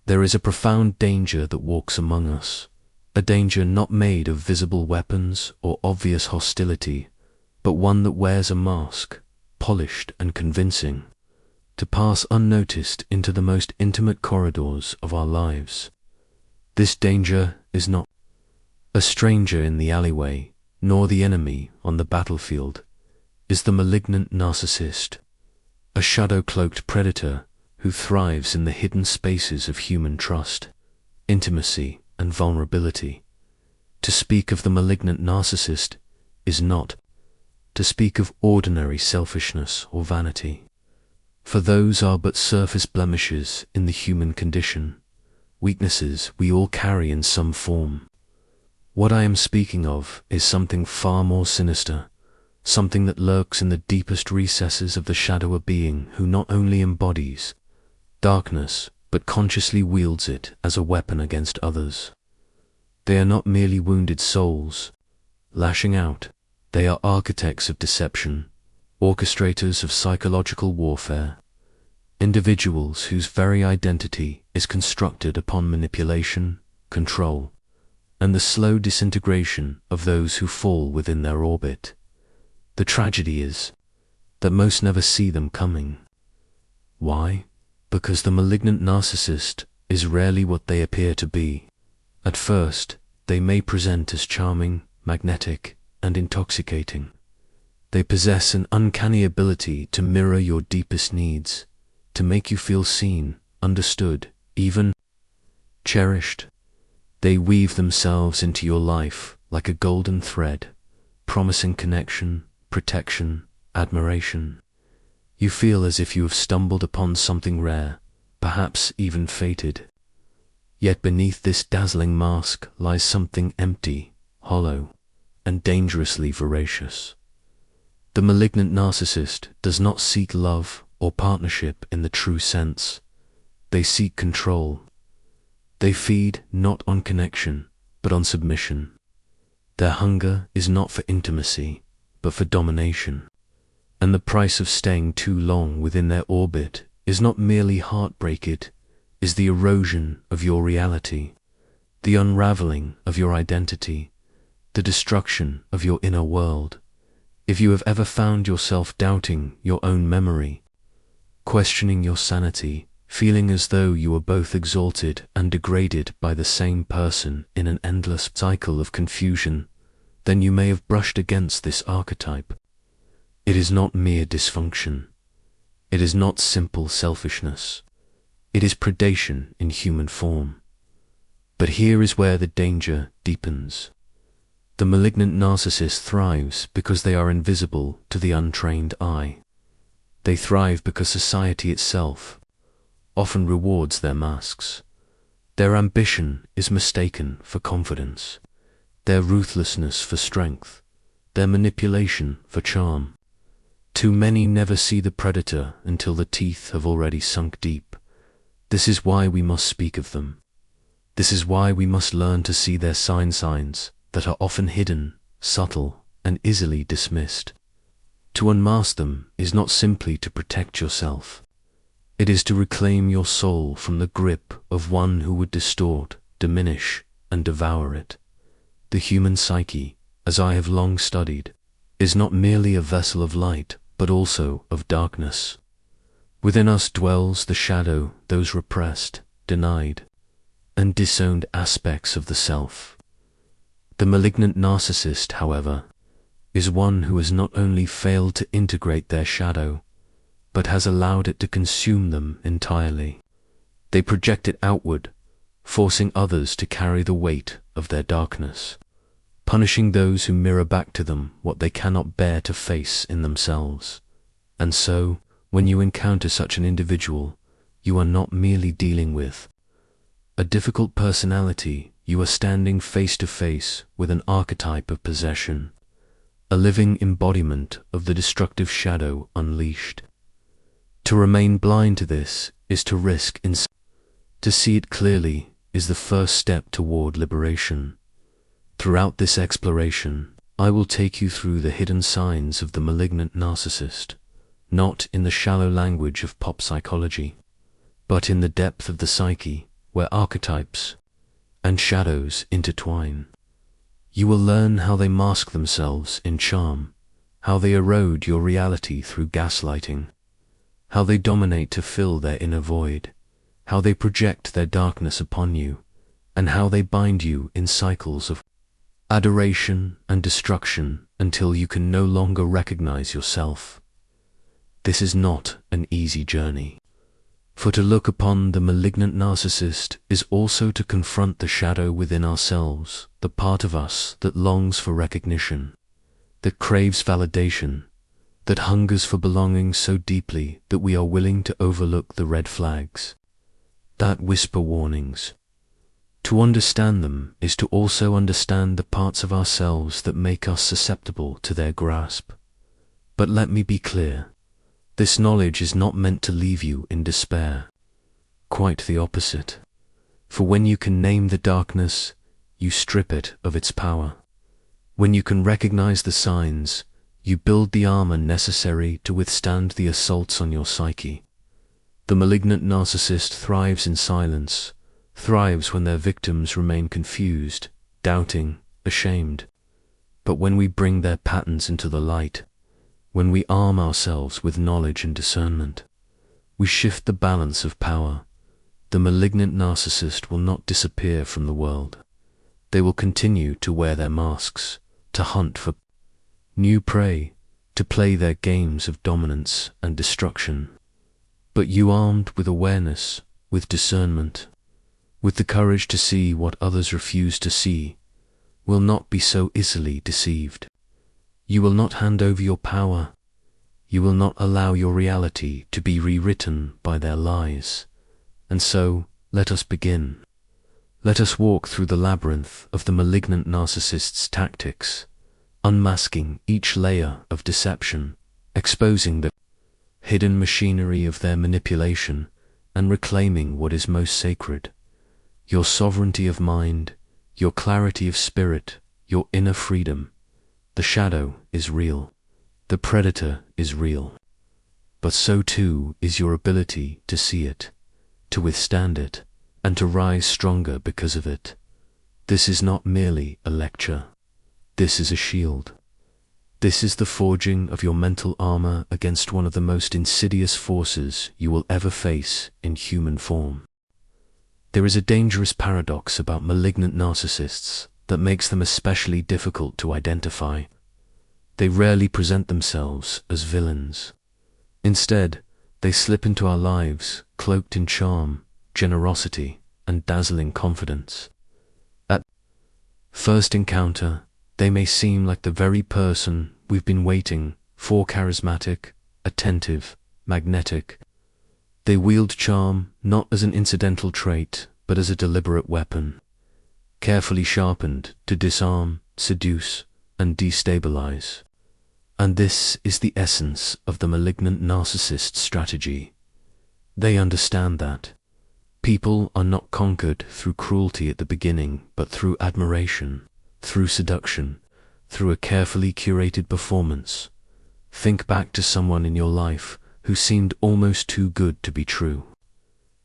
There is a profound danger that walks among us, a danger not made of visible weapons or obvious hostility, but one that wears a mask, polished and convincing, to pass unnoticed into the most intimate corridors of our lives. This danger is not a stranger in the alleyway, nor the enemy on the battlefield, is the malignant narcissist, a shadow-cloaked predator who thrives in the hidden spaces of human trust, intimacy, and vulnerability. To speak of the malignant narcissist is not to speak of ordinary selfishness or vanity, for those are but surface blemishes in the human condition, weaknesses we all carry in some form. What I am speaking of is something far more sinister, something that lurks in the deepest recesses of the shadow, a being who not only embodies darkness, but consciously wields it as a weapon against others. They are not merely wounded souls, lashing out. They are architects of deception, orchestrators of psychological warfare, individuals whose very identity is constructed upon manipulation, control, and the slow disintegration of those who fall within their orbit. The tragedy is that most never see them coming. Why? Because the malignant narcissist is rarely what they appear to be. At first, they may present as charming, magnetic, and intoxicating. They possess an uncanny ability to mirror your deepest needs, to make you feel seen, understood, even cherished. They weave themselves into your life like a golden thread, promising connection, protection, admiration. You feel as if you have stumbled upon something rare, perhaps even fated. Yet beneath this dazzling mask lies something empty, hollow, and dangerously voracious. The malignant narcissist does not seek love or partnership in the true sense. They seek control. They feed not on connection, but on submission. Their hunger is not for intimacy, but for domination. And the price of staying too long within their orbit is not merely heartbreak, it is the erosion of your reality, the unraveling of your identity, the destruction of your inner world. If you have ever found yourself doubting your own memory, questioning your sanity, feeling as though you were both exalted and degraded by the same person in an endless cycle of confusion, then you may have brushed against this archetype. It is not mere dysfunction. It is not simple selfishness. It is predation in human form. But here is where the danger deepens. The malignant narcissist thrives because they are invisible to the untrained eye. They thrive because society itself often rewards their masks. Their ambition is mistaken for confidence, their ruthlessness for strength, their manipulation for charm. Too many never see the predator until the teeth have already sunk deep. This is why we must speak of them. This is why we must learn to see their signs that are often hidden, subtle, and easily dismissed. To unmask them is not simply to protect yourself. It is to reclaim your soul from the grip of one who would distort, diminish, and devour it. The human psyche, as I have long studied, is not merely a vessel of light, but also of darkness. Within us dwells the shadow, those repressed, denied, and disowned aspects of the self. The malignant narcissist, however, is one who has not only failed to integrate their shadow, but has allowed it to consume them entirely. They project it outward, forcing others to carry the weight of their darkness, punishing those who mirror back to them what they cannot bear to face in themselves. And so, when you encounter such an individual, you are not merely dealing with a difficult personality, you are standing face to face with an archetype of possession, a living embodiment of the destructive shadow unleashed. To remain blind to this is to risk insanity. To see it clearly is the first step toward liberation. Throughout this exploration, I will take you through the hidden signs of the malignant narcissist, not in the shallow language of pop psychology, but in the depth of the psyche, where archetypes and shadows intertwine. You will learn how they mask themselves in charm, how they erode your reality through gaslighting, how they dominate to fill their inner void, how they project their darkness upon you, and how they bind you in cycles of adoration and destruction until you can no longer recognize yourself. This is not an easy journey. For to look upon the malignant narcissist is also to confront the shadow within ourselves, the part of us that longs for recognition, that craves validation, that hungers for belonging so deeply that we are willing to overlook the red flags, that whisper warnings. To understand them is to also understand the parts of ourselves that make us susceptible to their grasp. But let me be clear. This knowledge is not meant to leave you in despair. Quite the opposite. For when you can name the darkness, you strip it of its power. When you can recognize the signs, you build the armor necessary to withstand the assaults on your psyche. The malignant narcissist thrives in silence, thrives when their victims remain confused, doubting, ashamed. But when we bring their patterns into the light, when we arm ourselves with knowledge and discernment, we shift the balance of power. The malignant narcissist will not disappear from the world. They will continue to wear their masks, to hunt for new prey, to play their games of dominance and destruction. But you, armed with awareness, with discernment, with the courage to see what others refuse to see, will not be so easily deceived. You will not hand over your power. You will not allow your reality to be rewritten by their lies. And so, let us begin. Let us walk through the labyrinth of the malignant narcissist's tactics, unmasking each layer of deception, exposing the hidden machinery of their manipulation, and reclaiming what is most sacred: your sovereignty of mind, your clarity of spirit, your inner freedom. The shadow is real. The predator is real. But so too is your ability to see it, to withstand it, and to rise stronger because of it. This is not merely a lecture. This is a shield. This is the forging of your mental armor against one of the most insidious forces you will ever face in human form. There is a dangerous paradox about malignant narcissists that makes them especially difficult to identify. They rarely present themselves as villains. Instead, they slip into our lives cloaked in charm, generosity, and dazzling confidence. At first encounter, they may seem like the very person we've been waiting for: charismatic, attentive, magnetic. They wield charm not as an incidental trait, but as a deliberate weapon, carefully sharpened to disarm, seduce, and destabilize. And this is the essence of the malignant narcissist strategy. They understand that people are not conquered through cruelty at the beginning, but through admiration, through seduction, through a carefully curated performance. Think back to someone in your life who seemed almost too good to be true.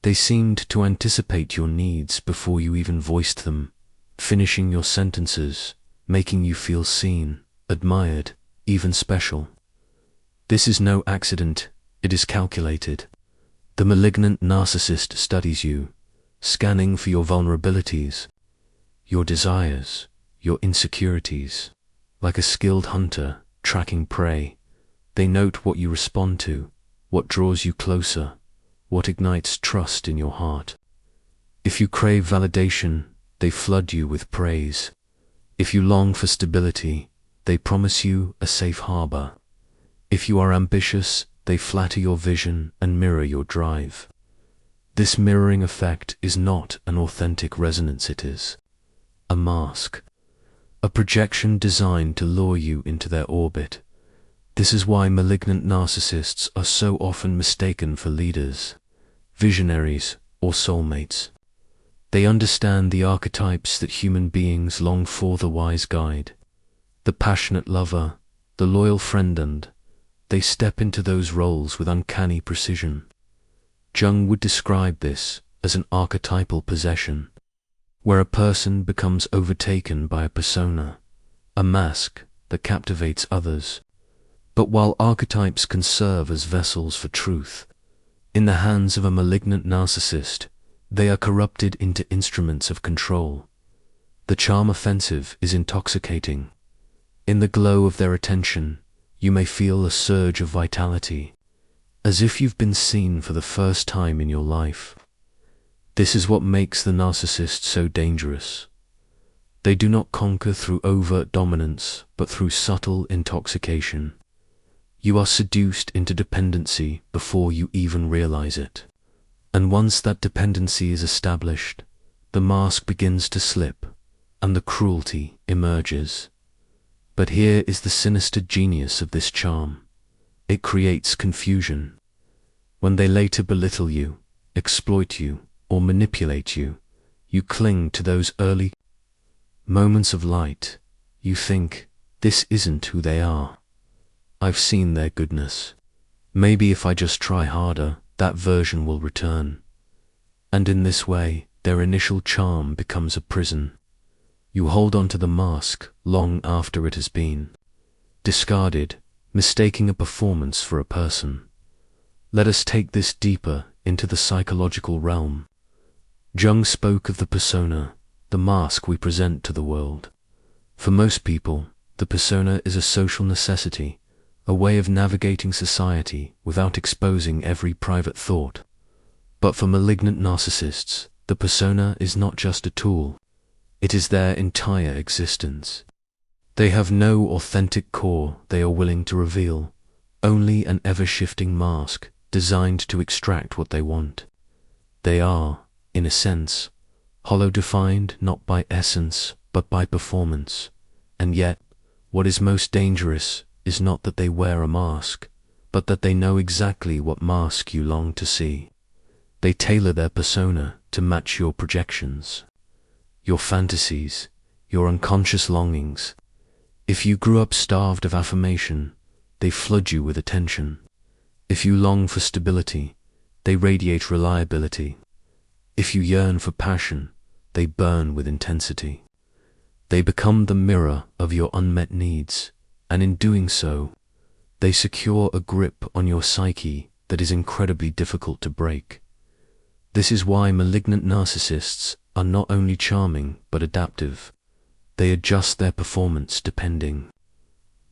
They seemed to anticipate your needs before you even voiced them, finishing your sentences, making you feel seen, admired, even special. This is no accident, it is calculated. The malignant narcissist studies you, scanning for your vulnerabilities, your desires, your insecurities. Like a skilled hunter tracking prey, they note what you respond to, what draws you closer, what ignites trust in your heart. If you crave validation, they flood you with praise. If you long for stability, they promise you a safe harbor. If you are ambitious, they flatter your vision and mirror your drive. This mirroring effect is not an authentic resonance, it is a mask, a projection designed to lure you into their orbit. This is why malignant narcissists are so often mistaken for leaders, visionaries, or soulmates. They understand the archetypes that human beings long for: the wise guide, the passionate lover, the loyal friend, and they step into those roles with uncanny precision. Jung would describe this as an archetypal possession, where a person becomes overtaken by a persona, a mask that captivates others. But while archetypes can serve as vessels for truth, in the hands of a malignant narcissist, they are corrupted into instruments of control. The charm offensive is intoxicating. In the glow of their attention, you may feel a surge of vitality, as if you've been seen for the first time in your life. This is what makes the narcissist so dangerous. They do not conquer through overt dominance, but through subtle intoxication. You are seduced into dependency before you even realize it. And once that dependency is established, the mask begins to slip, and the cruelty emerges. But here is the sinister genius of this charm. It creates confusion. When they later belittle you, exploit you, or manipulate you, you cling to those early moments of light. You think, this isn't who they are. I've seen their goodness. Maybe if I just try harder, that version will return. And in this way, their initial charm becomes a prison. You hold on to the mask long after it has been discarded, mistaking a performance for a person. Let us take this deeper into the psychological realm. Jung spoke of the persona, the mask we present to the world. For most people, the persona is a social necessity, a way of navigating society without exposing every private thought. But for malignant narcissists, the persona is not just a tool. It is their entire existence. They have no authentic core they are willing to reveal, only an ever-shifting mask designed to extract what they want. They are, in a sense, hollow, defined not by essence but by performance. And yet, what is most dangerous is not that they wear a mask, but that they know exactly what mask you long to see. They tailor their persona to match your projections, your fantasies, your unconscious longings. If you grew up starved of affirmation, they flood you with attention. If you long for stability, they radiate reliability. If you yearn for passion, they burn with intensity. They become the mirror of your unmet needs, and in doing so, they secure a grip on your psyche that is incredibly difficult to break. This is why malignant narcissists are not only charming but adaptive. They adjust their performance depending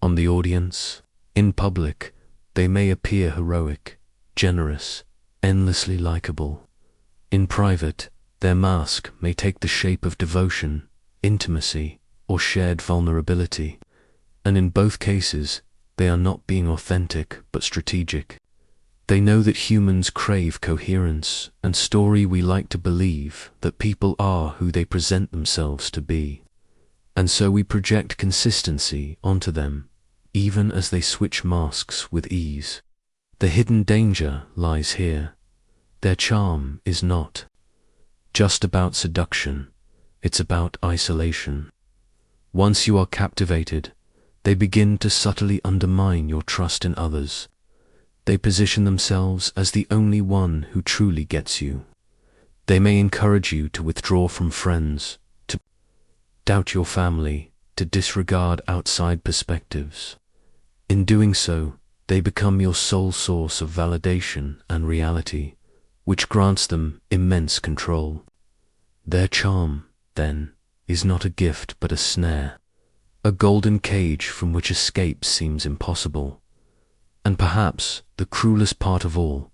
on the audience. In public, they may appear heroic, generous, endlessly likable. In private, their mask may take the shape of devotion, intimacy, or shared vulnerability. And in both cases, they are not being authentic but strategic. They know that humans crave coherence and story. We like to believe that people are who they present themselves to be. And so we project consistency onto them, even as they switch masks with ease. The hidden danger lies here. Their charm is not just about seduction, it's about isolation. Once you are captivated, they begin to subtly undermine your trust in others. They position themselves as the only one who truly gets you. They may encourage you to withdraw from friends, to doubt your family, to disregard outside perspectives. In doing so, they become your sole source of validation and reality, which grants them immense control. Their charm, then, is not a gift but a snare, a golden cage from which escape seems impossible. And perhaps the cruelest part of all,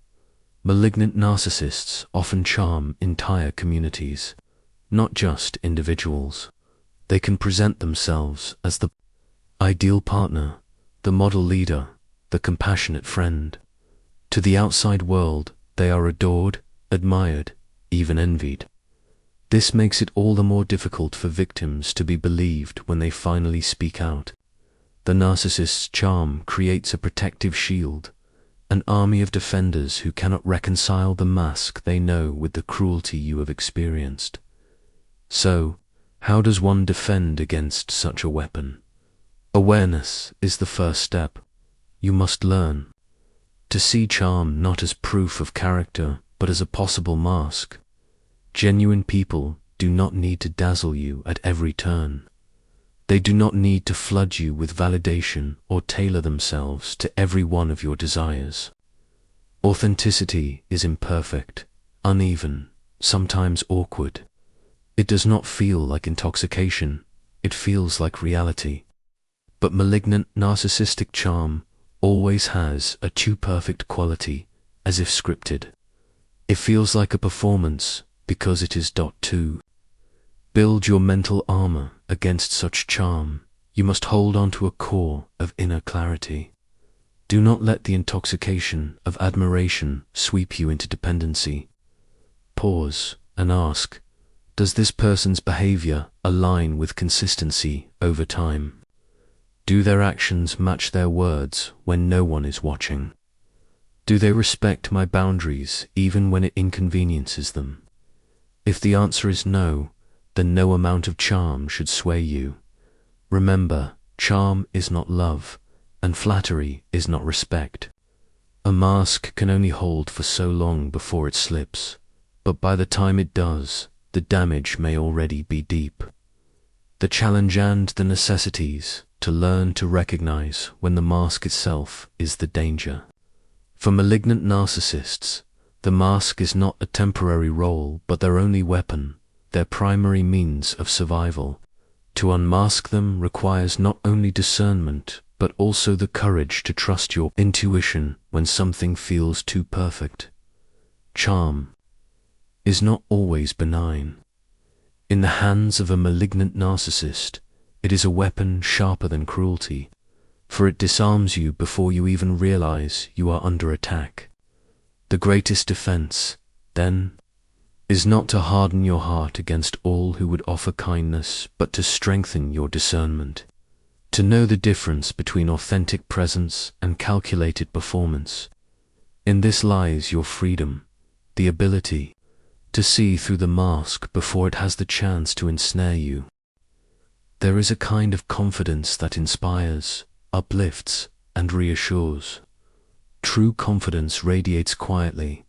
malignant narcissists often charm entire communities, not just individuals. They can present themselves as the ideal partner, the model leader, the compassionate friend. To the outside world, they are adored, admired, even envied. This makes it all the more difficult for victims to be believed when they finally speak out. The narcissist's charm creates a protective shield, an army of defenders who cannot reconcile the mask they know with the cruelty you have experienced. So, how does one defend against such a weapon? Awareness is the first step. You must learn to see charm not as proof of character, but as a possible mask. Genuine people do not need to dazzle you at every turn. They do not need to flood you with validation or tailor themselves to every one of your desires. Authenticity is imperfect, uneven, sometimes awkward. It does not feel like intoxication, it feels like reality. But malignant narcissistic charm always has a too perfect quality, as if scripted. It feels like a performance because it is. To build your mental armor against such charm, you must hold on to a core of inner clarity. Do not let the intoxication of admiration sweep you into dependency. Pause and ask, does this person's behavior align with consistency over time? Do their actions match their words when no one is watching? Do they respect my boundaries even when it inconveniences them? If the answer is no, then no amount of charm should sway you. Remember, charm is not love, and flattery is not respect. A mask can only hold for so long before it slips, but by the time it does, the damage may already be deep. The challenge and the necessities to learn to recognize when the mask itself is the danger. For malignant narcissists, the mask is not a temporary role but their only weapon, their primary means of survival. To unmask them requires not only discernment but also the courage to trust your intuition when something feels too perfect. Charm is not always benign. In the hands of a malignant narcissist, it is a weapon sharper than cruelty, for it disarms you before you even realize you are under attack. The greatest defense, then, is not to harden your heart against all who would offer kindness, but to strengthen your discernment, to know the difference between authentic presence and calculated performance. In this lies your freedom, the ability to see through the mask before it has the chance to ensnare you. There is a kind of confidence that inspires, uplifts, and reassures. True confidence radiates quietly,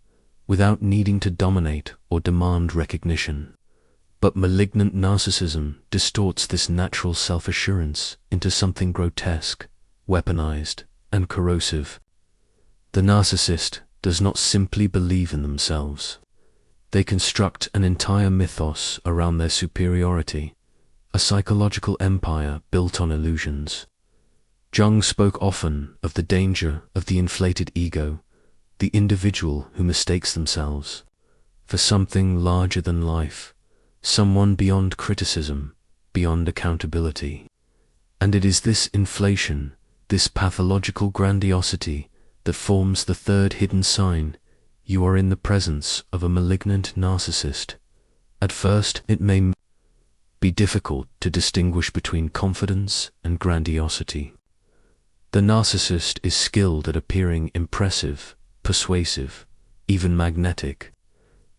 without needing to dominate or demand recognition. But malignant narcissism distorts this natural self-assurance into something grotesque, weaponized, and corrosive. The narcissist does not simply believe in themselves. They construct an entire mythos around their superiority, a psychological empire built on illusions. Jung spoke often of the danger of the inflated ego, the individual who mistakes themselves for something larger than life, someone beyond criticism, beyond accountability. And it is this inflation, this pathological grandiosity, that forms the third hidden sign. You are in the presence of a malignant narcissist. At first, it may be difficult to distinguish between confidence and grandiosity. The narcissist is skilled at appearing impressive, persuasive, even magnetic.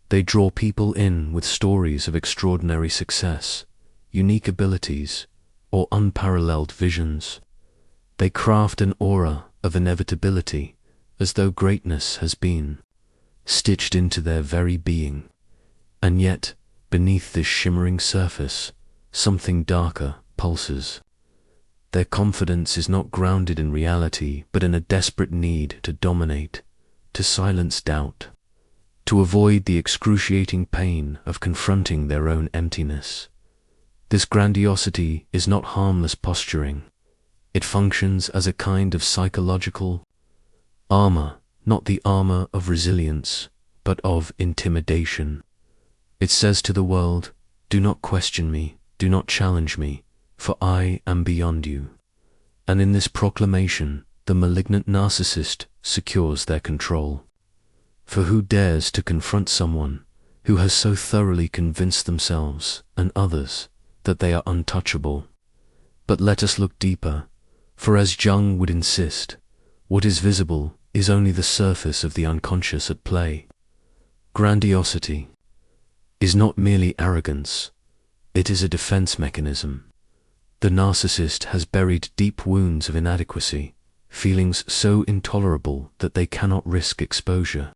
They draw people in with stories of extraordinary success, unique abilities, or unparalleled visions. They craft an aura of inevitability, as though greatness has been stitched into their very being. And yet, beneath this shimmering surface, something darker pulses. Their confidence is not grounded in reality, but in a desperate need to dominate, to silence doubt, to avoid the excruciating pain of confronting their own emptiness. This grandiosity is not harmless posturing. It functions as a kind of psychological armor, not the armor of resilience, but of intimidation. It says to the world, do not question me, do not challenge me, for I am beyond you. And in this proclamation, the malignant narcissist secures their control. For who dares to confront someone who has so thoroughly convinced themselves and others that they are untouchable? But let us look deeper, for as Jung would insist, what is visible is only the surface of the unconscious at play. Grandiosity is not merely arrogance, it is a defense mechanism. The narcissist has buried deep wounds of inadequacy, feelings so intolerable that they cannot risk exposure.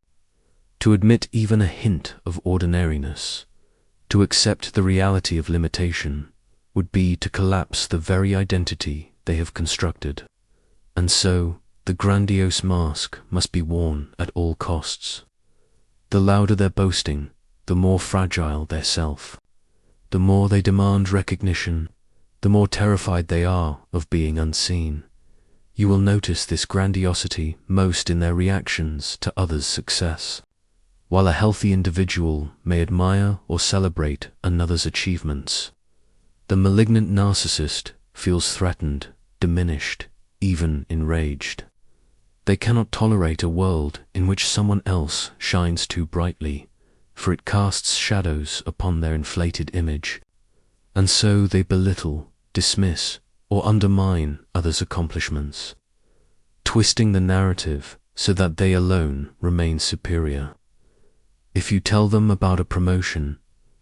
To admit even a hint of ordinariness To accept the reality of limitation would be to collapse the very identity they have constructed. And so, the grandiose mask must be worn at all costs. The louder their boasting, the more fragile their self. The more they demand recognition, the more terrified they are of being unseen. You will notice this grandiosity most in their reactions to others' success. While a healthy individual may admire or celebrate another's achievements, the malignant narcissist feels threatened, diminished, even enraged. They cannot tolerate a world in which someone else shines too brightly, for it casts shadows upon their inflated image, and so they belittle, dismiss, or undermine others' accomplishments, twisting the narrative so that they alone remain superior. If you tell them about a promotion,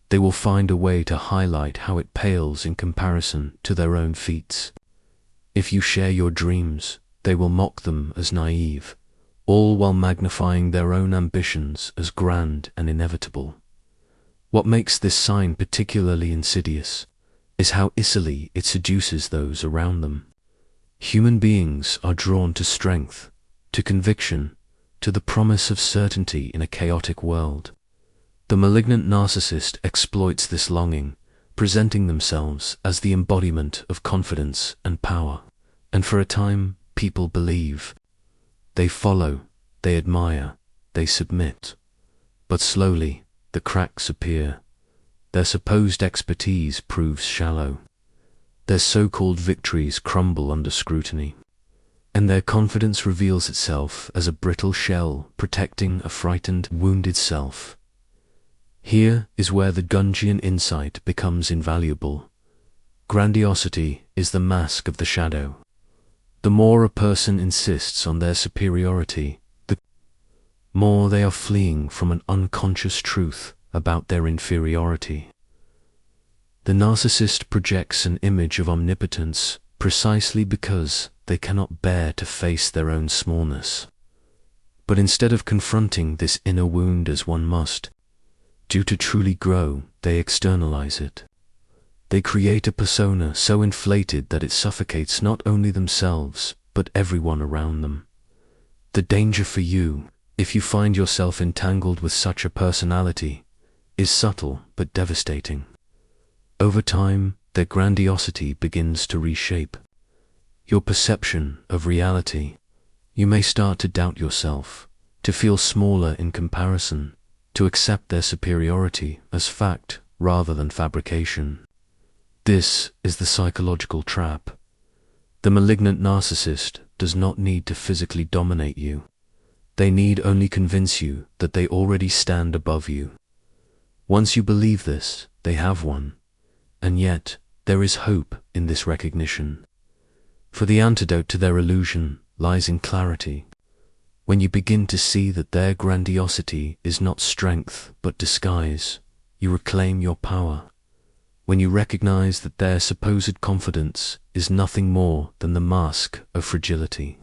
they will find a way to highlight how it pales in comparison to their own feats. If you share your dreams, they will mock them as naive, all while magnifying their own ambitions as grand and inevitable. What makes this sign particularly insidious is how easily it seduces those around them. Human beings are drawn to strength, to conviction, to the promise of certainty in a chaotic world. The malignant narcissist exploits this longing, presenting themselves as the embodiment of confidence and power. And for a time, people believe. They follow, they admire, they submit. But slowly, the cracks appear. Their supposed expertise proves shallow. Their so-called victories crumble under scrutiny, and their confidence reveals itself as a brittle shell protecting a frightened, wounded self. Here is where the Jungian insight becomes invaluable. Grandiosity is the mask of the shadow. The more a person insists on their superiority, the more they are fleeing from an unconscious truth about their inferiority. The narcissist projects an image of omnipotence precisely because they cannot bear to face their own smallness. But instead of confronting this inner wound as one must, due to truly grow, they externalize it. They create a persona so inflated that it suffocates not only themselves, but everyone around them. The danger for you, if you find yourself entangled with such a personality, is subtle but devastating. Over time, their grandiosity begins to reshape your perception of reality. You may start to doubt yourself, to feel smaller in comparison, to accept their superiority as fact rather than fabrication. This is the psychological trap. The malignant narcissist does not need to physically dominate you. They need only convince you that they already stand above you. Once you believe this, they have won. And yet, there is hope in this recognition. For the antidote to their illusion lies in clarity. When you begin to see that their grandiosity is not strength but disguise, you reclaim your power. When you recognize that their supposed confidence is nothing more than the mask of fragility,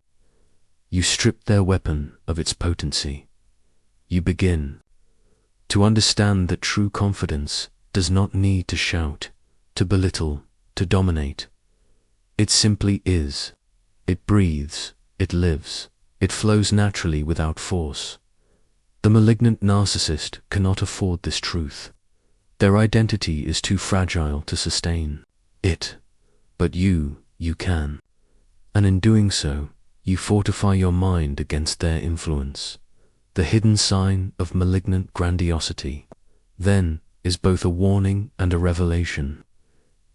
you strip their weapon of its potency. You begin to understand that true confidence does not need to shout, to belittle, to dominate. It simply is. It breathes, it lives, it flows naturally without force. The malignant narcissist cannot afford this truth. Their identity is too fragile to sustain it. But you can. And in doing so, you fortify your mind against their influence. The hidden sign of malignant grandiosity, then, is both a warning and a revelation.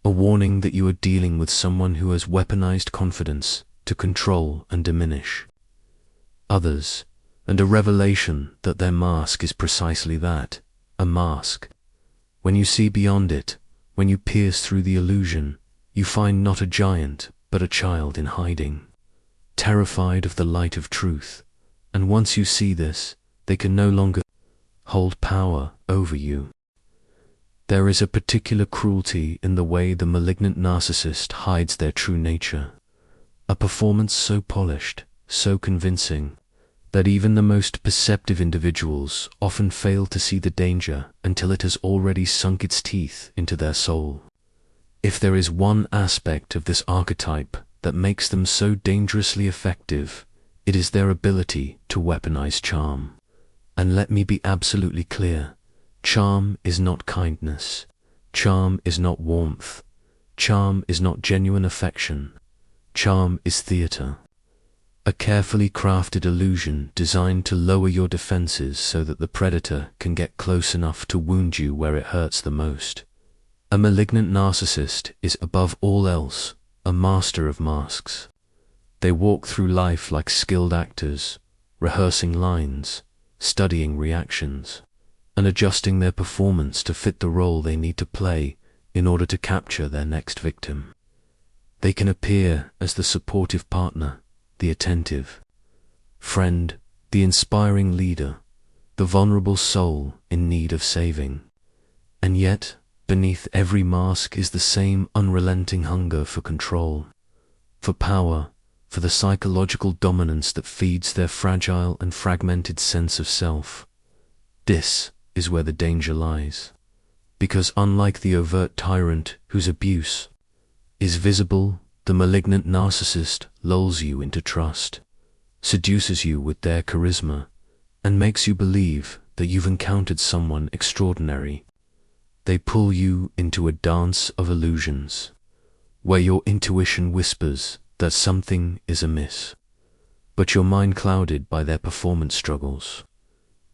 A warning that you are dealing with someone who has weaponized confidence to control and diminish others, and a revelation that their mask is precisely that, a mask. When you see beyond it, when you pierce through the illusion, you find not a giant, but a child in hiding, terrified of the light of truth. And once you see this, they can no longer hold power over you. There is a particular cruelty in the way the malignant narcissist hides their true nature, a performance so polished, so convincing, that even the most perceptive individuals often fail to see the danger until it has already sunk its teeth into their soul. If there is one aspect of this archetype that makes them so dangerously effective, it is their ability to weaponize charm. And let me be absolutely clear, charm is not kindness. Charm is not warmth. Charm is not genuine affection. Charm is theater. A carefully crafted illusion designed to lower your defenses so that the predator can get close enough to wound you where it hurts the most. A malignant narcissist is above all else a master of masks. They walk through life like skilled actors, rehearsing lines, studying reactions, and adjusting their performance to fit the role they need to play in order to capture their next victim. They can appear as the supportive partner, the attentive friend, the inspiring leader, the vulnerable soul in need of saving. And yet, beneath every mask is the same unrelenting hunger for control, for power, for the psychological dominance that feeds their fragile and fragmented sense of self. This is where the danger lies, because unlike the overt tyrant whose abuse is visible, the malignant narcissist lulls you into trust, seduces you with their charisma, and makes you believe that you've encountered someone extraordinary. They pull you into a dance of illusions, where your intuition whispers that something is amiss, but your mind clouded by their performance struggles.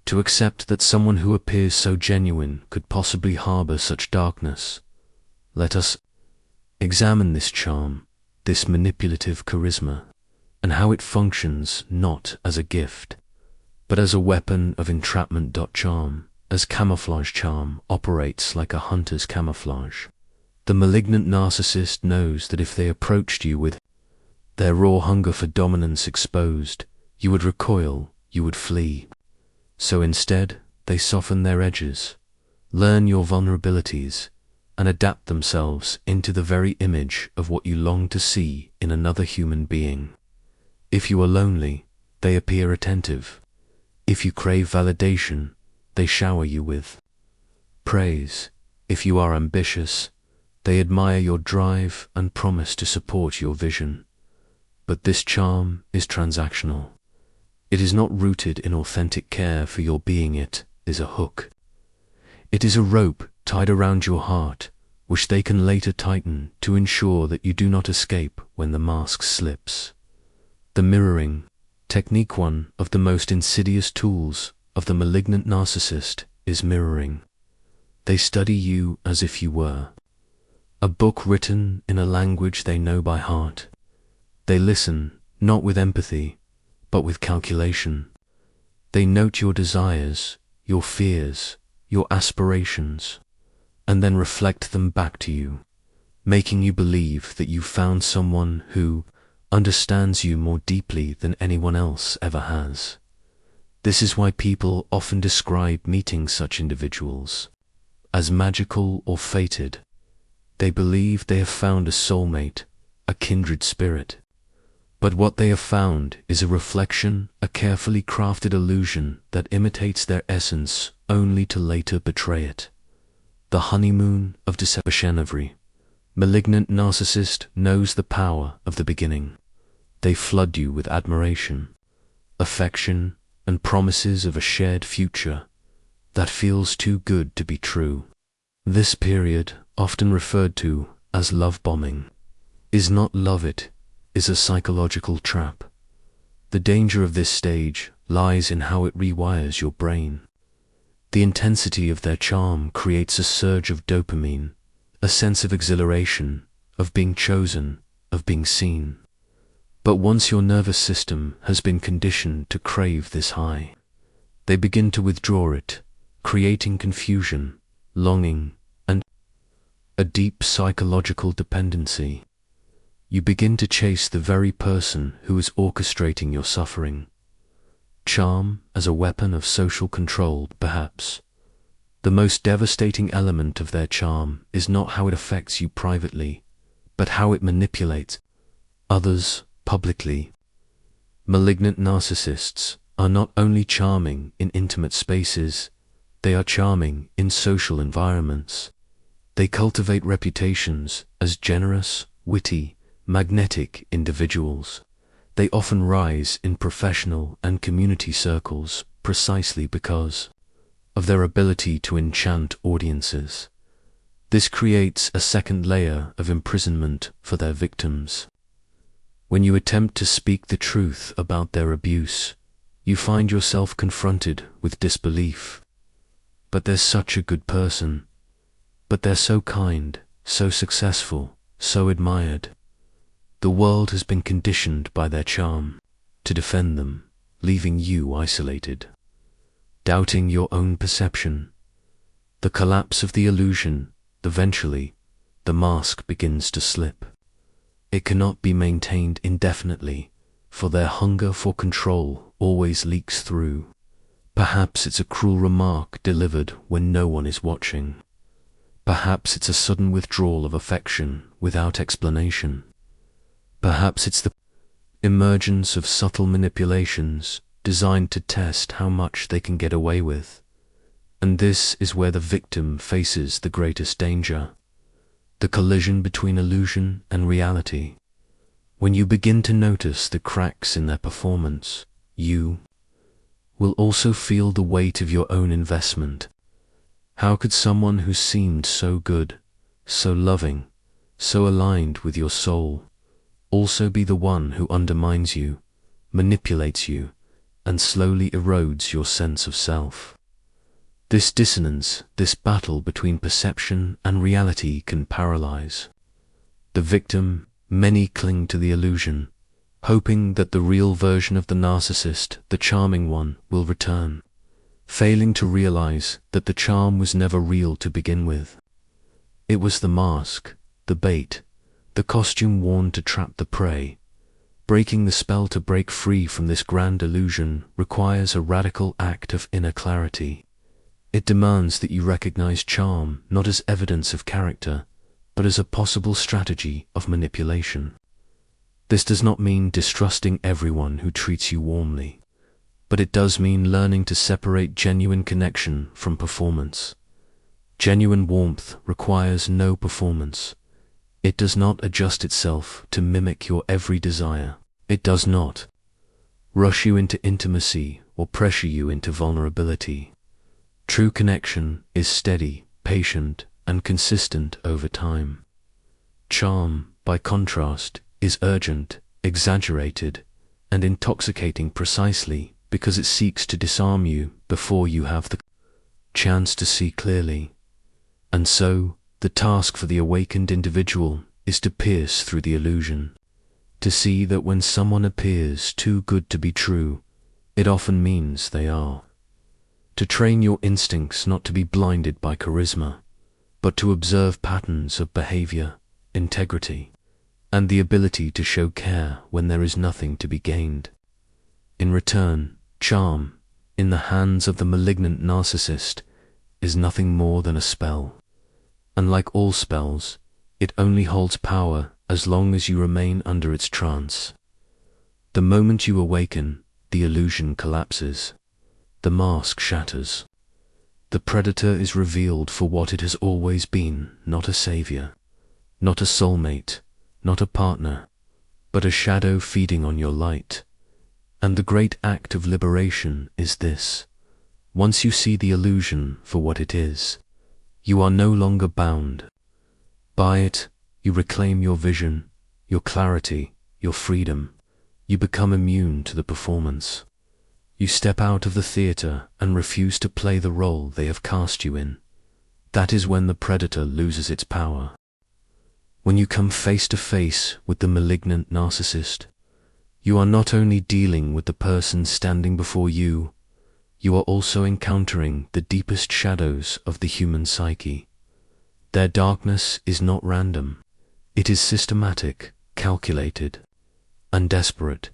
To accept that someone who appears so genuine could possibly harbor such darkness, let us examine this charm, this manipulative charisma, and how it functions not as a gift, but as a weapon of entrapment. Charm, as camouflage charm, operates like a hunter's camouflage. The malignant narcissist knows that if they approached you with their raw hunger for dominance exposed, you would recoil, you would flee. So instead, they soften their edges, learn your vulnerabilities, and adapt themselves into the very image of what you long to see in another human being. If you are lonely, they appear attentive. If you crave validation, they shower you with praise. If you are ambitious, they admire your drive and promise to support your vision. But this charm is transactional. It is not rooted in authentic care for your being. It is a hook. It is a rope tied around your heart, which they can later tighten to ensure that you do not escape when the mask slips. The mirroring technique, one of the most insidious tools of the malignant narcissist, is mirroring. They study you as if you were a book written in a language they know by heart. They listen, not with empathy, but with calculation. They note your desires, your fears, your aspirations, and then reflect them back to you, making you believe that you found someone who understands you more deeply than anyone else ever has. This is why people often describe meeting such individuals as magical or fated. They believe they have found a soulmate, a kindred spirit. But what they have found is a reflection, a carefully crafted illusion that imitates their essence only to later betray it. The honeymoon of deception. Every malignant narcissist knows the power of the beginning. They flood you with admiration, affection, and promises of a shared future that feels too good to be true. This period, often referred to as love bombing, is not love. It is a psychological trap. The danger of this stage lies in how it rewires your brain. The intensity of their charm creates a surge of dopamine, a sense of exhilaration, of being chosen, of being seen. But once your nervous system has been conditioned to crave this high, they begin to withdraw it, creating confusion, longing, and a deep psychological dependency. You begin to chase the very person who is orchestrating your suffering. Charm as a weapon of social control, perhaps. The most devastating element of their charm is not how it affects you privately, but how it manipulates others publicly. Malignant narcissists are not only charming in intimate spaces, they are charming in social environments. They cultivate reputations as generous, witty, magnetic individuals. They often rise in professional and community circles precisely because of their ability to enchant audiences. This creates a second layer of imprisonment for their victims. When you attempt to speak the truth about their abuse, you find yourself confronted with disbelief. But they're such a good person. But they're so kind, so successful, so admired. The world has been conditioned by their charm to defend them, leaving you isolated, doubting your own perception. The collapse of the illusion, eventually, the mask begins to slip. It cannot be maintained indefinitely, for their hunger for control always leaks through. Perhaps it's a cruel remark delivered when no one is watching. Perhaps it's a sudden withdrawal of affection without explanation. Perhaps it's the emergence of subtle manipulations designed to test how much they can get away with. And this is where the victim faces the greatest danger. The collision between illusion and reality. When you begin to notice the cracks in their performance, you will also feel the weight of your own investment. How could someone who seemed so good, so loving, so aligned with your soul, also be the one who undermines you, manipulates you, and slowly erodes your sense of self? This dissonance, this battle between perception and reality can paralyze the victim. Many cling to the illusion, hoping that the real version of the narcissist, the charming one, will return, failing to realize that the charm was never real to begin with. It was the mask, the bait, the costume worn to trap the prey. Breaking the spell to break free from this grand illusion requires a radical act of inner clarity. It demands that you recognize charm not as evidence of character, but as a possible strategy of manipulation. This does not mean distrusting everyone who treats you warmly, but it does mean learning to separate genuine connection from performance. Genuine warmth requires no performance. It does not adjust itself to mimic your every desire. It does not rush you into intimacy or pressure you into vulnerability. True connection is steady, patient, and consistent over time. Charm, by contrast, is urgent, exaggerated, and intoxicating precisely because it seeks to disarm you before you have the chance to see clearly. And so, the task for the awakened individual is to pierce through the illusion, to see that when someone appears too good to be true, it often means they are. To train your instincts not to be blinded by charisma, but to observe patterns of behavior, integrity, and the ability to show care when there is nothing to be gained. In return, charm, in the hands of the malignant narcissist, is nothing more than a spell. And like all spells, it only holds power as long as you remain under its trance. The moment you awaken, the illusion collapses. The mask shatters. The predator is revealed for what it has always been, not a savior, not a soulmate, not a partner, but a shadow feeding on your light. And the great act of liberation is this. Once you see the illusion for what it is, you are no longer bound. By it, you reclaim your vision, your clarity, your freedom. You become immune to the performance. You step out of the theater and refuse to play the role they have cast you in. That is when the predator loses its power. When you come face to face with the malignant narcissist, you are not only dealing with the person standing before you, you are also encountering the deepest shadows of the human psyche. Their darkness is not random. It is systematic, calculated, and desperate.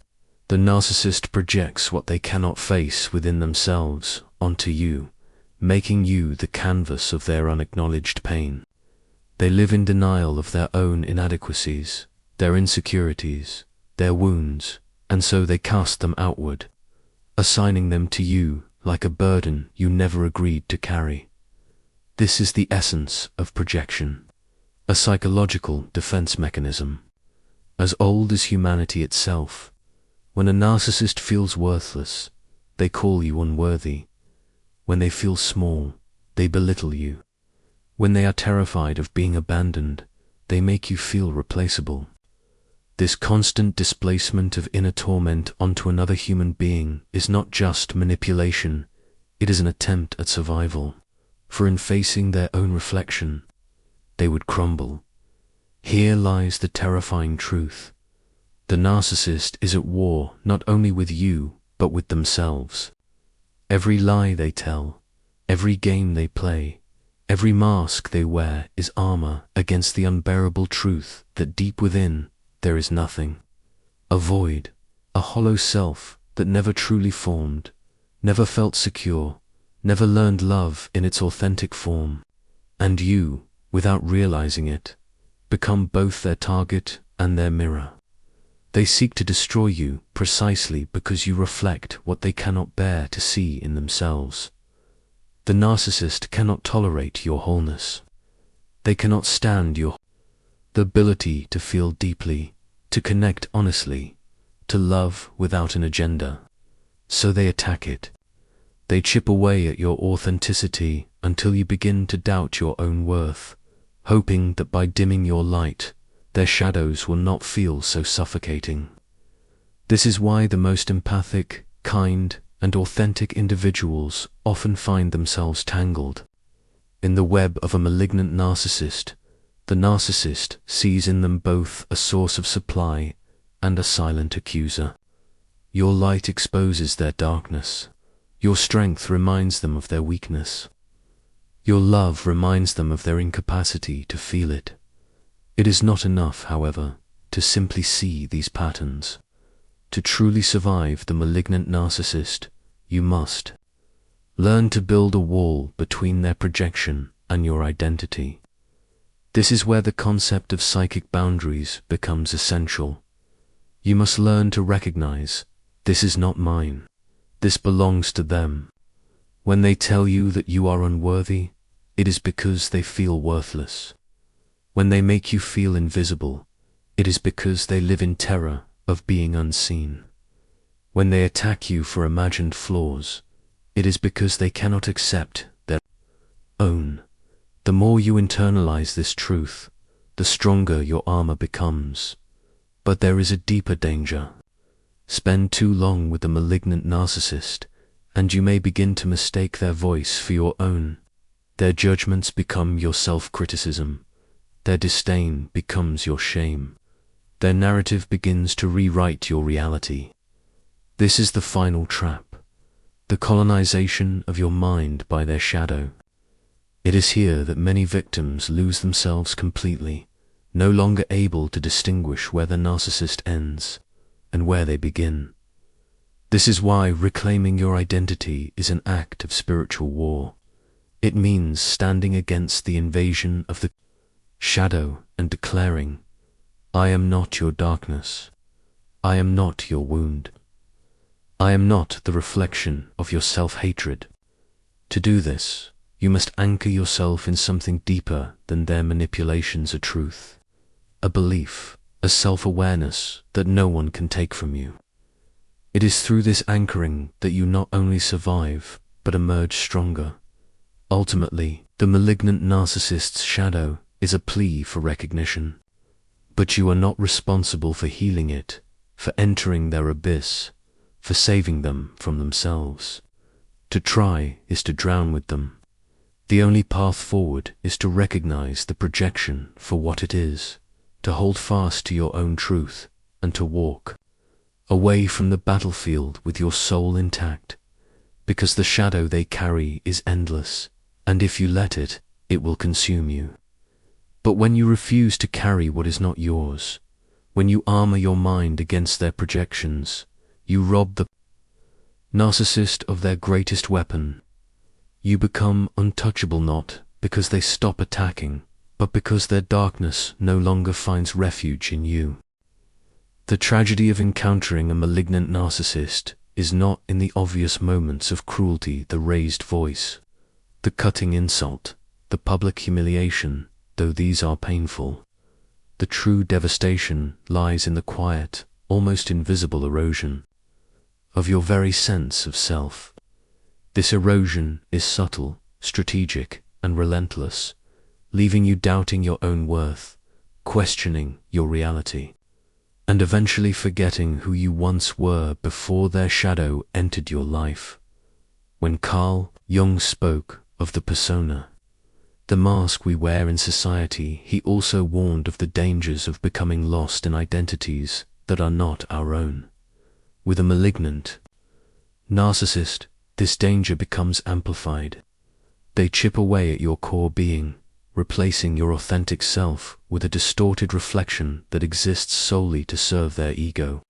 The narcissist projects what they cannot face within themselves onto you, making you the canvas of their unacknowledged pain. They live in denial of their own inadequacies, their insecurities, their wounds, and so they cast them outward. assigning them to you like a burden you never agreed to carry. This is the essence of projection, a psychological defense mechanism, as old as humanity itself. When a narcissist feels worthless, they call you unworthy. When they feel small, they belittle you. When they are terrified of being abandoned, they make you feel replaceable. This constant displacement of inner torment onto another human being is not just manipulation, it is an attempt at survival, for in facing their own reflection, they would crumble. Here lies the terrifying truth. The narcissist is at war not only with you, but with themselves. Every lie they tell, every game they play, every mask they wear is armor against the unbearable truth that deep within there is nothing. A void, a hollow self that never truly formed, never felt secure, never learned love in its authentic form. And you, without realizing it, become both their target and their mirror. They seek to destroy you precisely because you reflect what they cannot bear to see in themselves. The narcissist cannot tolerate your wholeness. They cannot stand your the ability to feel deeply, to connect honestly, to love without an agenda. So they attack it. They chip away at your authenticity until you begin to doubt your own worth, hoping that by dimming your light, their shadows will not feel so suffocating. This is why the most empathic, kind, and authentic individuals often find themselves tangled in the web of a malignant narcissist. The narcissist sees in them both a source of supply and a silent accuser. Your light exposes their darkness. Your strength reminds them of their weakness. Your love reminds them of their incapacity to feel it. It is not enough, however, to simply see these patterns. To truly survive the malignant narcissist, you must learn to build a wall between their projection and your identity. This is where the concept of psychic boundaries becomes essential. You must learn to recognize, this is not mine, this belongs to them. When they tell you that you are unworthy, it is because they feel worthless. When they make you feel invisible, it is because they live in terror of being unseen. When they attack you for imagined flaws, it is because they cannot accept their own. The more you internalize this truth, the stronger your armor becomes. But there is a deeper danger. Spend too long with a malignant narcissist, and you may begin to mistake their voice for your own. Their judgments become your self-criticism. Their disdain becomes your shame. Their narrative begins to rewrite your reality. This is the final trap, the colonization of your mind by their shadow. It is here that many victims lose themselves completely, no longer able to distinguish where the narcissist ends and where they begin. This is why reclaiming your identity is an act of spiritual war. It means standing against the invasion of the shadow and declaring, I am not your darkness. I am not your wound. I am not the reflection of your self-hatred. To do this, you must anchor yourself in something deeper than their manipulations of truth, a belief, a self-awareness that no one can take from you. It is through this anchoring that you not only survive, but emerge stronger. Ultimately, the malignant narcissist's shadow is a plea for recognition. But you are not responsible for healing it, for entering their abyss, for saving them from themselves. To try is to drown with them. The only path forward is to recognize the projection for what it is, to hold fast to your own truth, and to walk away from the battlefield with your soul intact, because the shadow they carry is endless, and if you let it, it will consume you. But when you refuse to carry what is not yours, when you armor your mind against their projections, you rob the narcissist of their greatest weapon. You become untouchable not because they stop attacking, but because their darkness no longer finds refuge in you. The tragedy of encountering a malignant narcissist is not in the obvious moments of cruelty, the raised voice, the cutting insult, the public humiliation, though these are painful. The true devastation lies in the quiet, almost invisible erosion of your very sense of self. This erosion is subtle, strategic, and relentless, leaving you doubting your own worth, questioning your reality, and eventually forgetting who you once were before their shadow entered your life. When Carl Jung spoke of the persona, the mask we wear in society, he also warned of the dangers of becoming lost in identities that are not our own. With a malignant narcissist, this danger becomes amplified. They chip away at your core being, replacing your authentic self with a distorted reflection that exists solely to serve their ego.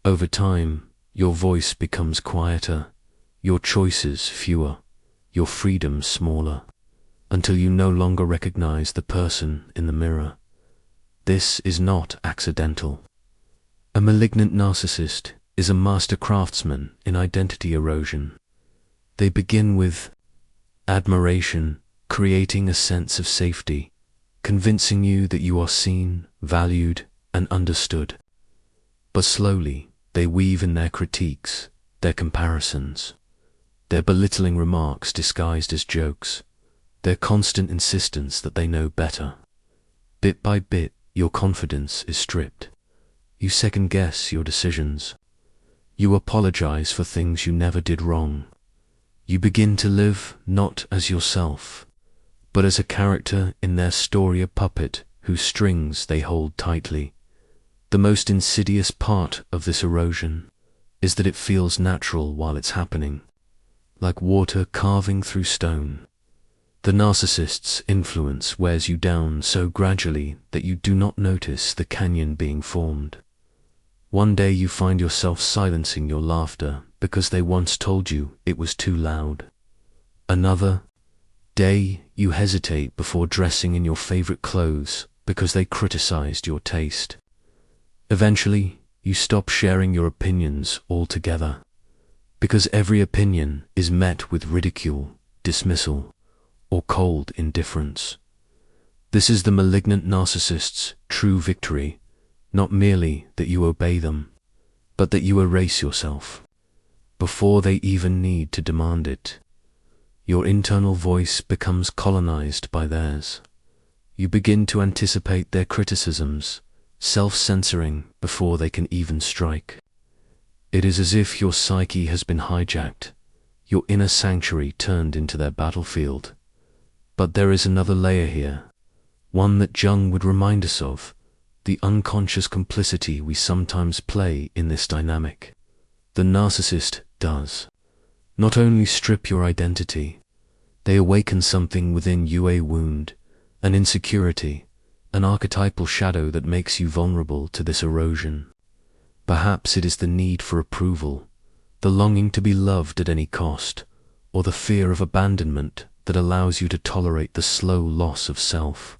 Over time, your voice becomes quieter, your choices fewer, your freedom smaller, until you no longer recognize the person in the mirror. This is not accidental. A malignant narcissist is a master craftsman in identity erosion. They begin with admiration, creating a sense of safety, convincing you that you are seen, valued, and understood. But slowly, they weave in their critiques, their comparisons, their belittling remarks disguised as jokes, their constant insistence that they know better. Bit by bit, your confidence is stripped. You second-guess your decisions. You apologize for things you never did wrong. You begin to live not as yourself, but as a character in their story, a puppet whose strings they hold tightly. The most insidious part of this erosion is that it feels natural while it's happening, like water carving through stone. The narcissist's influence wears you down so gradually that you do not notice the canyon being formed. One day you find yourself silencing your laughter because they once told you it was too loud. Another day you hesitate before dressing in your favorite clothes because they criticized your taste. Eventually, you stop sharing your opinions altogether, because every opinion is met with ridicule, dismissal, or cold indifference. This is the malignant narcissist's true victory, not merely that you obey them, but that you erase yourself before they even need to demand it. Your internal voice becomes colonized by theirs. You begin to anticipate their criticisms, self-censoring before they can even strike. It is as if your psyche has been hijacked, your inner sanctuary turned into their battlefield. But there is another layer here, one that Jung would remind us of, the unconscious complicity we sometimes play in this dynamic. The narcissist does not only strip your identity, they awaken something within you, a wound, an insecurity, an archetypal shadow that makes you vulnerable to this erosion. Perhaps it is the need for approval, the longing to be loved at any cost, or the fear of abandonment that allows you to tolerate the slow loss of self.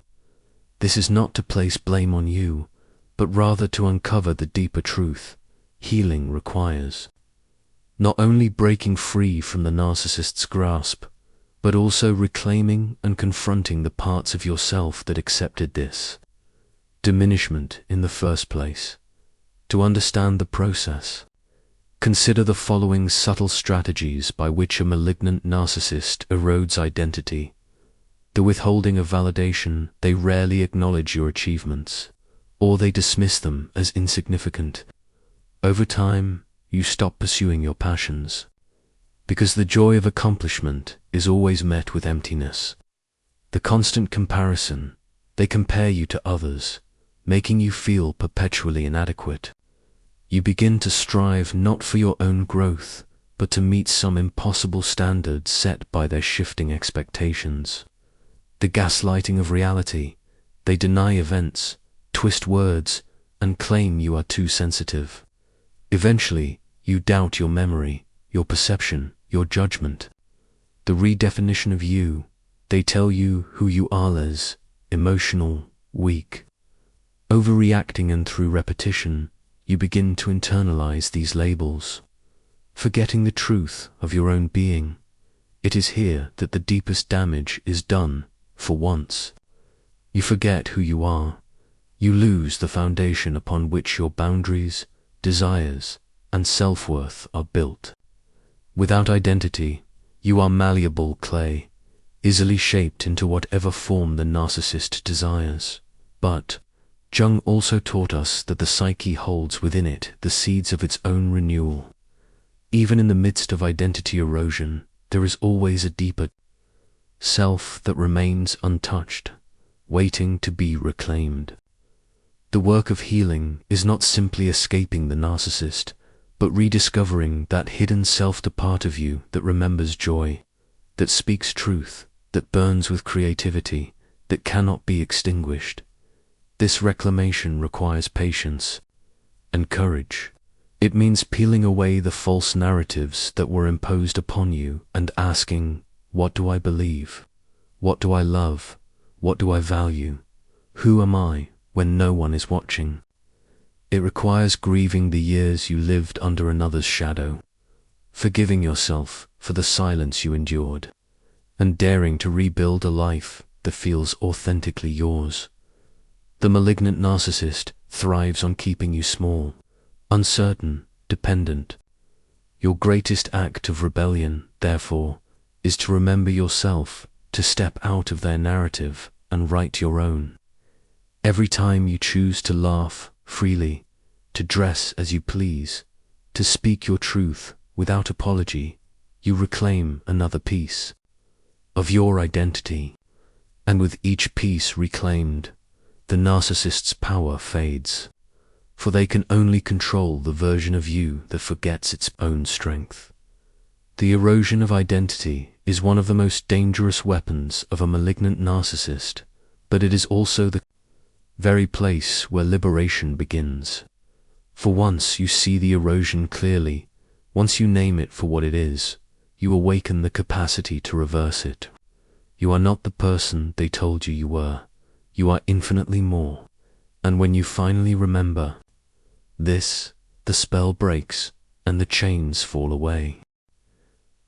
This is not to place blame on you, but rather to uncover the deeper truth healing requires. Not only breaking free from the narcissist's grasp, but also reclaiming and confronting the parts of yourself that accepted this diminishment in the first place. To understand the process, consider the following subtle strategies by which a malignant narcissist erodes identity. The withholding of validation. They rarely acknowledge your achievements, or they dismiss them as insignificant. Over time, you stop pursuing your passions, because the joy of accomplishment is always met with emptiness. The constant comparison. They compare you to others, making you feel perpetually inadequate. You begin to strive not for your own growth, but to meet some impossible standard set by their shifting expectations. The gaslighting of reality. They deny events, twist words, and claim you are too sensitive. Eventually, you doubt your memory, your perception, your judgment. The redefinition of you. They tell you who you are as emotional, weak, overreacting, and through repetition, you begin to internalize these labels. forgetting the truth of your own being. It is here that the deepest damage is done, for once. You forget who you are. You lose the foundation upon which your boundaries, desires, and self-worth are built. Without identity, you are malleable clay, easily shaped into whatever form the narcissist desires. But Jung also taught us that the psyche holds within it the seeds of its own renewal. Even in the midst of identity erosion, there is always a deeper self that remains untouched, waiting to be reclaimed. The work of healing is not simply escaping the narcissist, but rediscovering that hidden self part of you that remembers joy, that speaks truth, that burns with creativity, that cannot be extinguished. This reclamation requires patience and courage. It means peeling away the false narratives that were imposed upon you and asking, what do I believe? What do I love? What do I value? Who am I when no one is watching? It requires grieving the years you lived under another's shadow, forgiving yourself for the silence you endured, and daring to rebuild a life that feels authentically yours. The malignant narcissist thrives on keeping you small, uncertain, dependent. Your greatest act of rebellion, therefore, is to remember yourself, to step out of their narrative and write your own. Every time you choose to laugh freely, to dress as you please, to speak your truth without apology, you reclaim another piece of your identity. And with each piece reclaimed, the narcissist's power fades, for they can only control the version of you that forgets its own strength. The erosion of identity is one of the most dangerous weapons of a malignant narcissist, but it is also the very place where liberation begins. For once you see the erosion clearly, once you name it for what it is, you awaken the capacity to reverse it. You are not the person they told you you were. You are infinitely more. And when you finally remember this, the spell breaks and the chains fall away.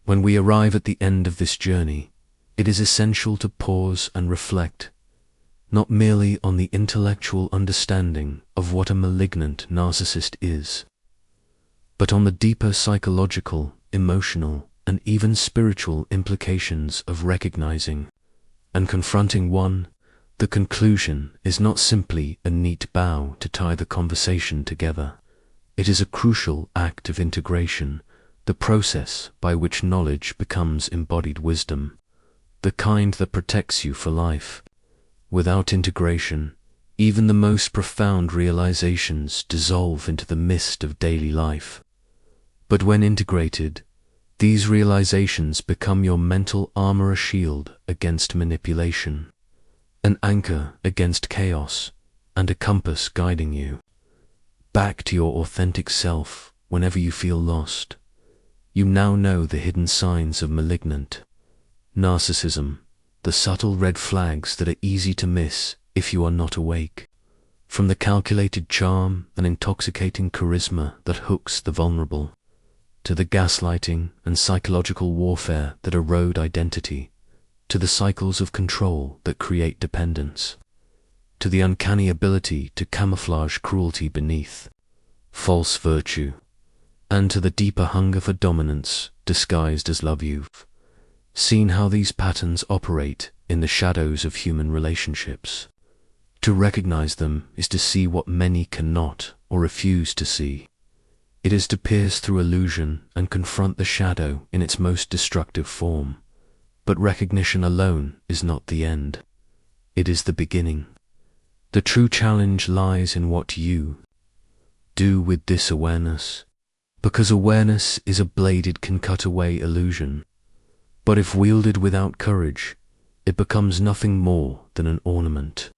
When we arrive at the end of this journey, it is essential to pause and reflect, not merely on the intellectual understanding of what a malignant narcissist is, but on the deeper psychological, emotional, and even spiritual implications of recognizing and confronting one. The conclusion is not simply a neat bow to tie the conversation together. It is a crucial act of integration, the process by which knowledge becomes embodied wisdom, the kind that protects you for life. Without integration, even the most profound realizations dissolve into the mist of daily life. But when integrated, these realizations become your mental armor, a shield against manipulation, an anchor against chaos, and a compass guiding you back to your authentic self whenever you feel lost. You now know the hidden signs of malignant narcissism, the subtle red flags that are easy to miss if you are not awake. From the calculated charm and intoxicating charisma that hooks the vulnerable, to the gaslighting and psychological warfare that erode identity, to the cycles of control that create dependence, to the uncanny ability to camouflage cruelty beneath false virtue, and to the deeper hunger for dominance disguised as love. You've seen how these patterns operate in the shadows of human relationships. To recognize them is to see what many cannot or refuse to see. It is to pierce through illusion and confront the shadow in its most destructive form. But recognition alone is not the end. It is the beginning. The true challenge lies in what you do with this awareness, because awareness is a blade it can cut away illusion. But if wielded without courage, it becomes nothing more than an ornament.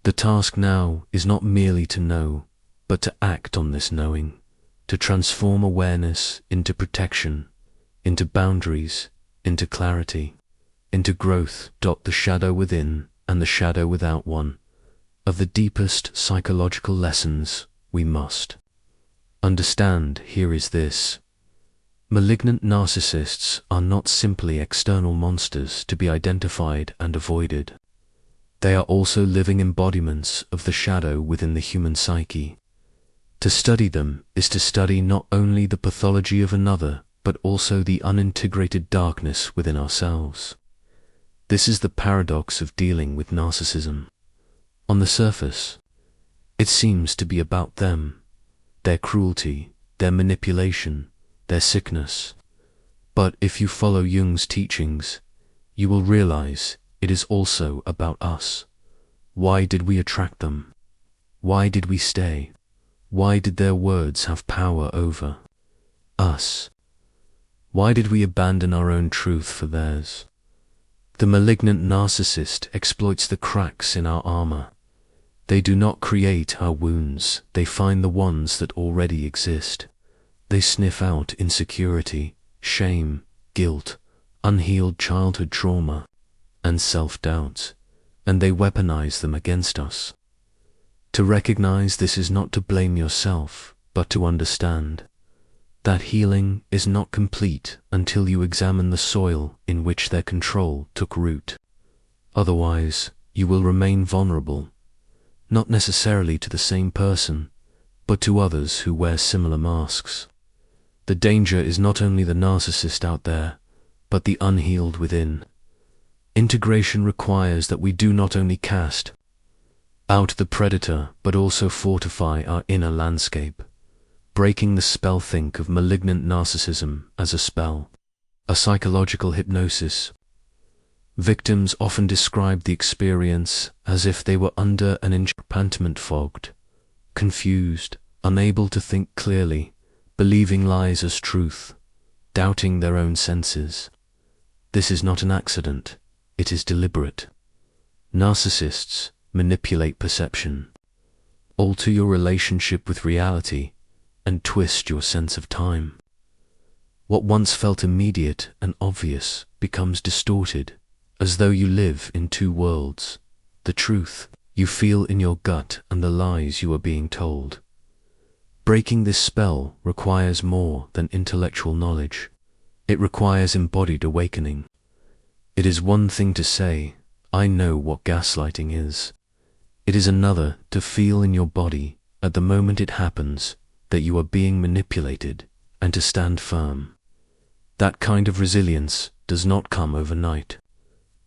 The task now is not merely to know, but to act on this knowing, to transform awareness into protection, into boundaries, into clarity, into growth. The shadow within and the shadow without. One of the deepest psychological lessons we must understand here is this: Malignant narcissists are not simply external monsters to be identified and avoided. They are also living embodiments of the shadow within the human psyche. To study them is to study not only the pathology of another, but also the unintegrated darkness within ourselves. This is the paradox of dealing with narcissism. On the surface, it seems to be about them, their cruelty, their manipulation, their sickness. But if you follow Jung's teachings, you will realize it is also about us. Why did we attract them? Why did we stay? Why did their words have power over us? Why did we abandon our own truth for theirs? The malignant narcissist exploits the cracks in our armor. They do not create our wounds, they find the ones that already exist. They sniff out insecurity, shame, guilt, unhealed childhood trauma, and self-doubt, and they weaponize them against us. To recognize this is not to blame yourself, but to understand that healing is not complete until you examine the soil in which their control took root. Otherwise, you will remain vulnerable, not necessarily to the same person, but to others who wear similar masks. The danger is not only the narcissist out there, but the unhealed within. Integration requires that we do not only cast out the predator, but also fortify our inner landscape. Breaking the spell. Think of malignant narcissism as a spell, a psychological hypnosis. Victims often describe the experience as if they were under an enchantment, fogged, confused, unable to think clearly, believing lies as truth, doubting their own senses. This is not an accident, it is deliberate. Narcissists manipulate perception, alter your relationship with reality, and twist your sense of time. What once felt immediate and obvious becomes distorted, as though you live in two worlds, the truth you feel in your gut and the lies you are being told. Breaking this spell requires more than intellectual knowledge. It requires embodied awakening. It is one thing to say, "I know what gaslighting is." It is another to feel in your body, at the moment it happens, that you are being manipulated, and to stand firm. That kind of resilience does not come overnight.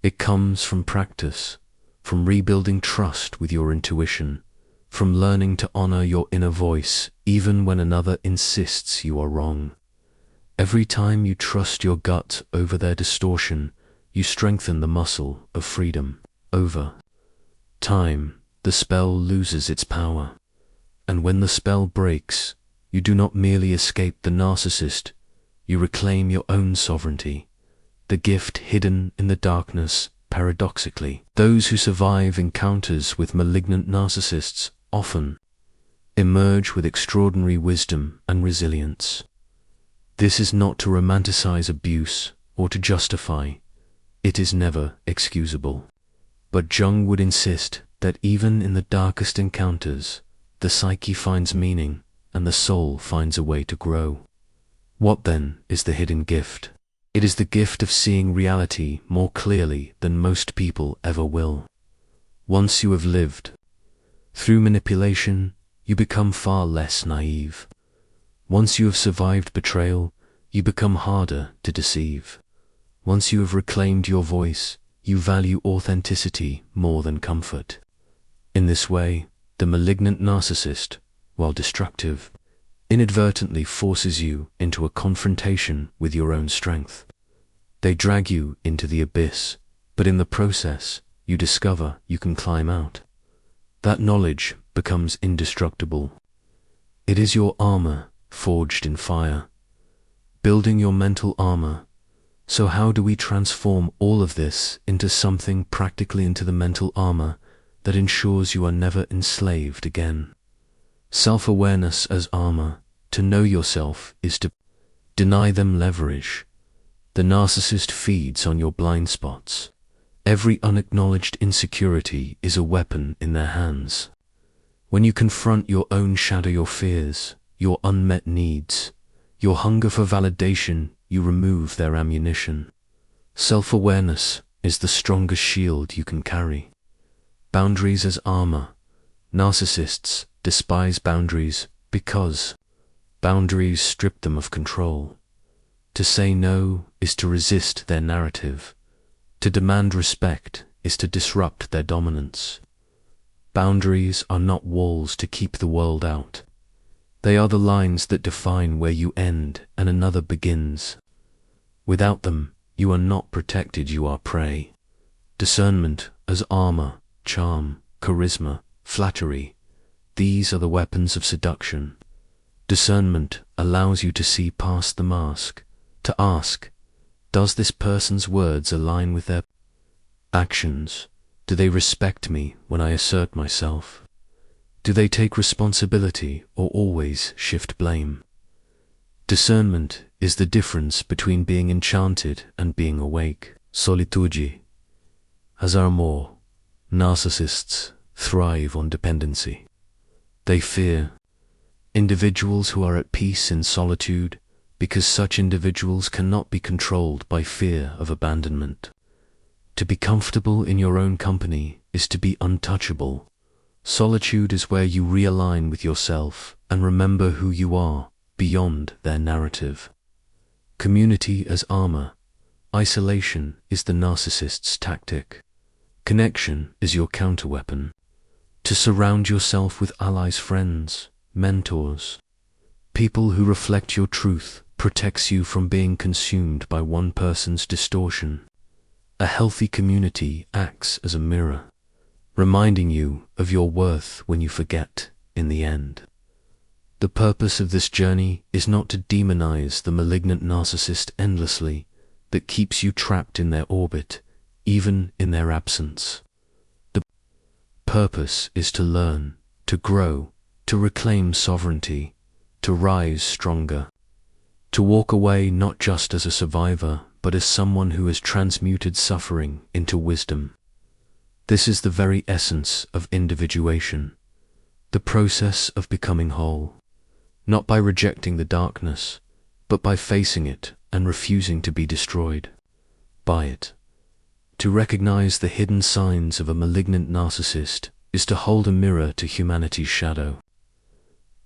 It comes from practice, from rebuilding trust with your intuition, from learning to honor your inner voice even when another insists you are wrong. Every time you trust your gut over their distortion, you strengthen the muscle of freedom. Over time, the spell loses its power. And when the spell breaks, you do not merely escape the narcissist, you reclaim your own sovereignty, the gift hidden in the darkness. Paradoxically, those who survive encounters with malignant narcissists often emerge with extraordinary wisdom and resilience. This is not to romanticize abuse or to justify. It is never excusable. But Jung would insist that even in the darkest encounters, the psyche finds meaning and the soul finds a way to grow. What then is the hidden gift? It is the gift of seeing reality more clearly than most people ever will. Once you have lived through manipulation, you become far less naive. Once you have survived betrayal, you become harder to deceive. Once you have reclaimed your voice, you value authenticity more than comfort. In this way, the malignant narcissist, while destructive, inadvertently forces you into a confrontation with your own strength. They drag you into the abyss, but in the process, you discover you can climb out. That knowledge becomes indestructible. It is your armor forged in fire, building your mental armor. So how do we transform all of this into something practically, into the mental armor that ensures you are never enslaved again? Self-awareness as armor. To know yourself is to deny them leverage. The narcissist feeds on your blind spots. Every unacknowledged insecurity is a weapon in their hands. When you confront your own shadow, your fears, your unmet needs, Your hunger for validation, you remove their ammunition. Self-awareness is the strongest shield you can carry. Boundaries as armor. Narcissists despise boundaries because boundaries strip them of control. To say no is to resist their narrative. To demand respect is to disrupt their dominance. Boundaries are not walls to keep the world out. They are the lines that define where you end and another begins. Without them, you are not protected, you are prey. Discernment as armor, charm, charisma, flattery. These are the weapons of seduction. Discernment allows you to see past the mask, to ask, does this person's words align with their actions? Do they respect me when I assert myself? Do they take responsibility or always shift blame? Discernment is the difference between being enchanted and being awake. Solitude. As amor, narcissists thrive on dependency. They fear individuals who are at peace in solitude because such individuals cannot be controlled by fear of abandonment. To be comfortable in your own company is to be untouchable. Solitude is where you realign with yourself and remember who you are beyond their narrative. Community as armor. Isolation is the narcissist's tactic. Connection is your counterweapon. To surround yourself with allies, friends, mentors, people who reflect your truth protects you from being consumed by one person's distortion. A healthy community acts as a mirror, reminding you of your worth when you forget in the end. The purpose of this journey is not to demonize the malignant narcissist endlessly that keeps you trapped in their orbit, even in their absence. The purpose is to learn, to grow, to reclaim sovereignty, to rise stronger, to walk away not just as a survivor, but as someone who has transmuted suffering into wisdom. This is the very essence of individuation, the process of becoming whole, not by rejecting the darkness, but by facing it and refusing to be destroyed by it. To recognize the hidden signs of a malignant narcissist is to hold a mirror to humanity's shadow.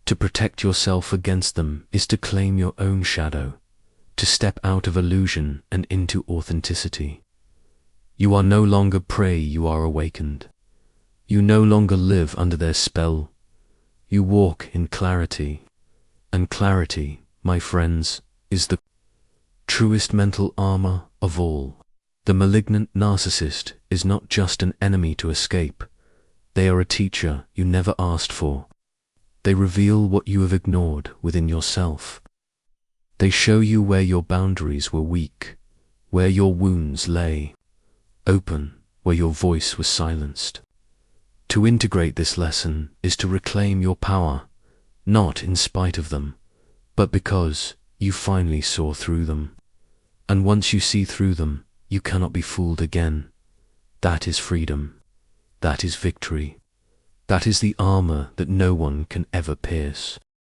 To protect yourself against them is to claim your own shadow, to step out of illusion and into authenticity. You are no longer prey, you are awakened. You no longer live under their spell. You walk in clarity. And clarity, my friends, is the truest mental armor of all. The malignant narcissist is not just an enemy to escape. They are a teacher you never asked for. They reveal what you have ignored within yourself. They show you where your boundaries were weak, where your wounds lay open, where your voice was silenced. To integrate this lesson is to reclaim your power, not in spite of them, but because you finally saw through them. And once you see through them, you cannot be fooled again. That is freedom. That is victory. That is the armor that no one can ever pierce.